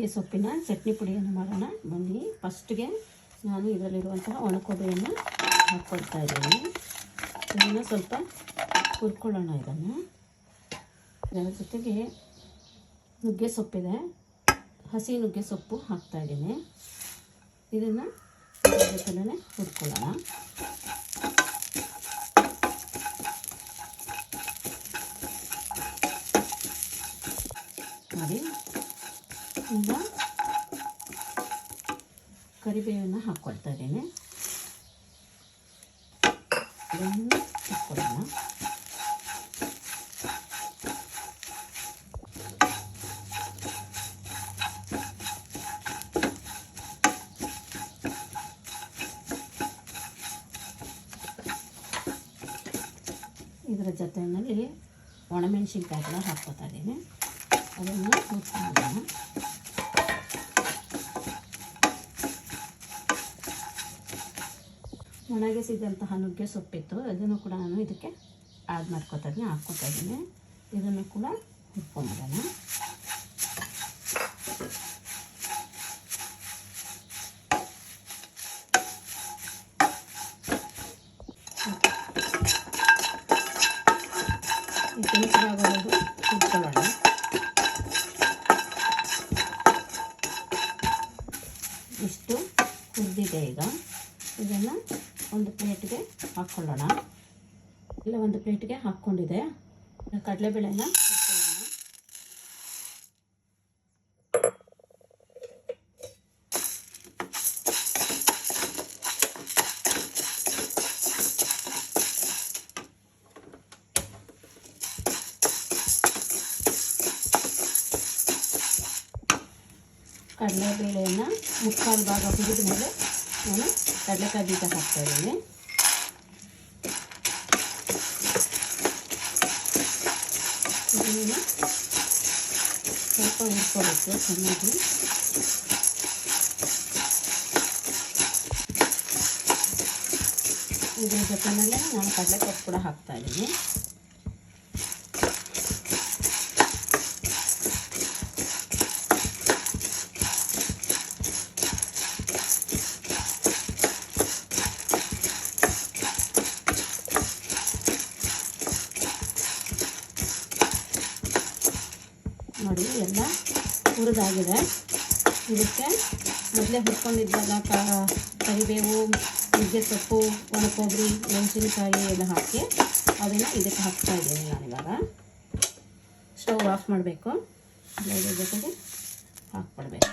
ಈ ಸೊಪ್ಪಿನ ಚಟ್ನಿ ಪುಡಿಯನ್ನು ಮಾಡೋಣ ಬನ್ನಿ. ಫಸ್ಟ್ಗೆ ನಾನು ಇದರಲ್ಲಿರುವಂತಹ ಒಣಕೊಬ್ಬರಿಯನ್ನು ಹಾಕ್ಕೊಳ್ತಾ ಇದ್ದೀನಿ. ಇದನ್ನು ಸ್ವಲ್ಪ ಹುರ್ಕೊಳ್ಳೋಣ. ಇದರ ಜೊತೆಗೆ ನುಗ್ಗೆ ಸೊಪ್ಪಿದೆ, ಹಸಿ ನುಗ್ಗೆ ಸೊಪ್ಪು ಹಾಕ್ತಾಯಿದ್ದೀನಿ. ಇದನ್ನು ಇದರ ಜೊತೆಲೇ ಹುರ್ಕೊಳ್ಳೋಣ. ನೋಡಿ, ಈಗ ಕರಿಬೇವನ್ನು ಹಾಕ್ಕೊಳ್ತಾ ಇದ್ದೀನಿ. ಇದನ್ನು ಹಾಕ್ಕೊಳ್ಳೋಣ. ಇದರ ಜೊತೆಯಲ್ಲಿ ಒಣಮೆಣಸಿನ್ಕಾಯಿಗಳನ್ನ ಹಾಕ್ಕೊತಾ ಇದ್ದೀನಿ. ಅದನ್ನು ಹುರ್ಕೊಳ್ಳೋಣ. ಒಣಗಿಸಿದಂತಹ ನುಗ್ಗೆ ಸೊಪ್ಪಿತ್ತು, ಅದನ್ನು ಕೂಡ ನಾನು ಇದಕ್ಕೆ ಆ್ಯಡ್ ಮಾಡ್ಕೊತಾ ಇದ್ದೀನಿ, ಹಾಕ್ಕೊತಾ ಇದ್ದೀನಿ. ಇದನ್ನು ಕೂಡ ಹುರ್ಕೊಂಬಿಡೋಣ. ಕೆಂಪಾಗೋದು ಹುರ್ಕೊಳ್ಳೋಣ. ಇಷ್ಟು ಹುರಿದಿದೆ. ಈಗ ಇದನ್ನು ಒಂದು ಪ್ಲೇಟ್ಗೆ ಹಾಕ್ಕೊಳ್ಳೋಣ. ಇಲ್ಲ, ಒಂದು ಪ್ಲೇಟ್ಗೆ ಹಾಕ್ಕೊಂಡಿದೆ. ಕಡಲೆಬೇಳೆನ ಹಾಕ್ಕೊಳ್ಳೋಣ. ಕಡಲೆಬೇಳೆಯನ್ನು ಮುಕ್ಕಾಲು ಭಾಗ ಹುರಿದ ಮೇಲೆ ನಾನು ಕಡಲೆಕಾಯಿ ಬೀಜ ಹಾಕ್ತಾಯಿದ್ದೀನಿ. ಇದನ್ನು ಸ್ವಲ್ಪ ಹುರ್ಕೋಬೇಕು ಚೆನ್ನಾಗಿ. ಇದರ ಜೊತೆಯಲ್ಲೇ ನಾನು ಕಡಲೆಕಾಯಿ ಕೂಡ ಹಾಕ್ತಾಯಿದ್ದೀನಿ. ನೋಡಿ, ಎಲ್ಲ ಹುರಿದಾಗಿದೆ. ಇದಕ್ಕೆ ಮೊದಲೇ ಹುರ್ಕೊಂಡಿದ್ದಾಗ ಕರಿಬೇವು, ನುಗ್ಗೆ ಸೊಪ್ಪು, ಒಣಕೊಬ್ಬರಿ, ಮೆಣಸಿನಕಾಯಿ ಎಲ್ಲ ಹಾಕಿ ಅದನ್ನು ಇದಕ್ಕೆ ಹಾಕ್ತಾ ಇದ್ದೀನಿ. ನಾನಿವಾಗ ಸ್ಟವ್ ಆಫ್ ಮಾಡಬೇಕು. ಇದ್ರ ಜೊತೆಗೆ ಹಾಕ್ಬಿಡ್ಬೇಕು.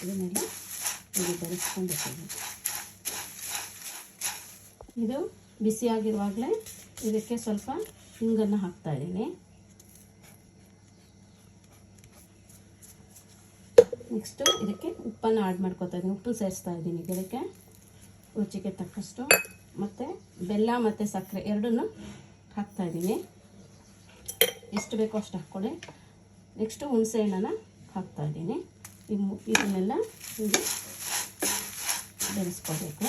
ಇದನ್ನೆಲ್ಲ ಇದು ಬೆರೆಸ್ಕೊಂಡಿರ್ತೀನಿ. ಇದು ಬಿಸಿಯಾಗಿರುವಾಗಲೇ ಇದಕ್ಕೆ ಸ್ವಲ್ಪ ಹಿಂಗನ್ನು ಹಾಕ್ತಾ ಇದ್ದೀನಿ. ನೆಕ್ಸ್ಟು ಇದಕ್ಕೆ ಉಪ್ಪನ್ನು ಆ್ಯಡ್ ಮಾಡ್ಕೊತಾ ಇದ್ದೀನಿ. ಉಪ್ಪು ಸೇರಿಸ್ತಾ ಇದ್ದೀನಿ ಇದಕ್ಕೆ ರುಚಿಗೆ ತಕ್ಕಷ್ಟು. ಮತ್ತು ಬೆಲ್ಲ ಮತ್ತು ಸಕ್ಕರೆ ಎರಡನ್ನೂ ಹಾಕ್ತಾಯಿದ್ದೀನಿ. ಎಷ್ಟು ಬೇಕೋ ಅಷ್ಟು ಹಾಕ್ಕೊಳ್ಳಿ. ನೆಕ್ಸ್ಟು ಹುಣಸೆ ಹಣ್ಣನ್ನು ಹಾಕ್ತಾಯಿದ್ದೀನಿ. ಇದನ್ನೆಲ್ಲ ಹೀಗೆ ಬೆರೆಸ್ಕೋಬೇಕು.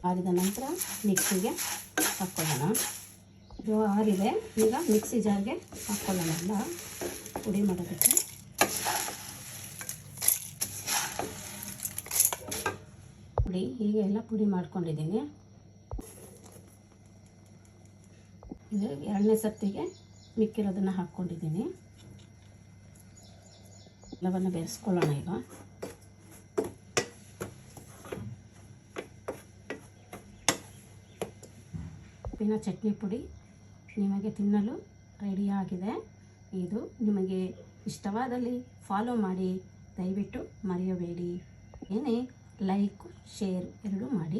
ಆರಿದ ನಂತರ ಮಿಕ್ಸಿಗೆ ಹಾಕ್ಕೊಳ್ಳೋಣ. ಇದು ಆರಿದೆ. ಈಗ ಮಿಕ್ಸಿ ಜಾರ್ಗೆ ಹಾಕ್ಕೊಳ್ಳೋಣ ಎಲ್ಲ ಪುಡಿ ಮಾಡೋದಕ್ಕೆ. ಪುಡಿ ಹೀಗೆ ಎಲ್ಲ ಪುಡಿ ಮಾಡ್ಕೊಂಡಿದ್ದೀನಿ. ಇದು ಎರಡನೇ ಸರ್ತಿಗೆ ಮಿಕ್ಕಿರೋದನ್ನು ಹಾಕ್ಕೊಂಡಿದ್ದೀನಿ. ಎಲ್ಲವನ್ನು ಬೆರೆಸ್ಕೊಳ್ಳೋಣ. ಈಗ ಉಪ್ಪಿನ ಚಟ್ನಿ ಪುಡಿ ನಿಮಗೆ ತಿನ್ನಲು ರೆಡಿಯಾಗಿದೆ. ಇದು ನಿಮಗೆ ಇಷ್ಟವಾದಲ್ಲಿ ಫಾಲೋ ಮಾಡಿ, ದಯವಿಟ್ಟು ಮರೆಯಬೇಡಿ. ಏನೇ ಲೈಕ್, ಶೇರ್ ಎರಡೂ ಮಾಡಿ.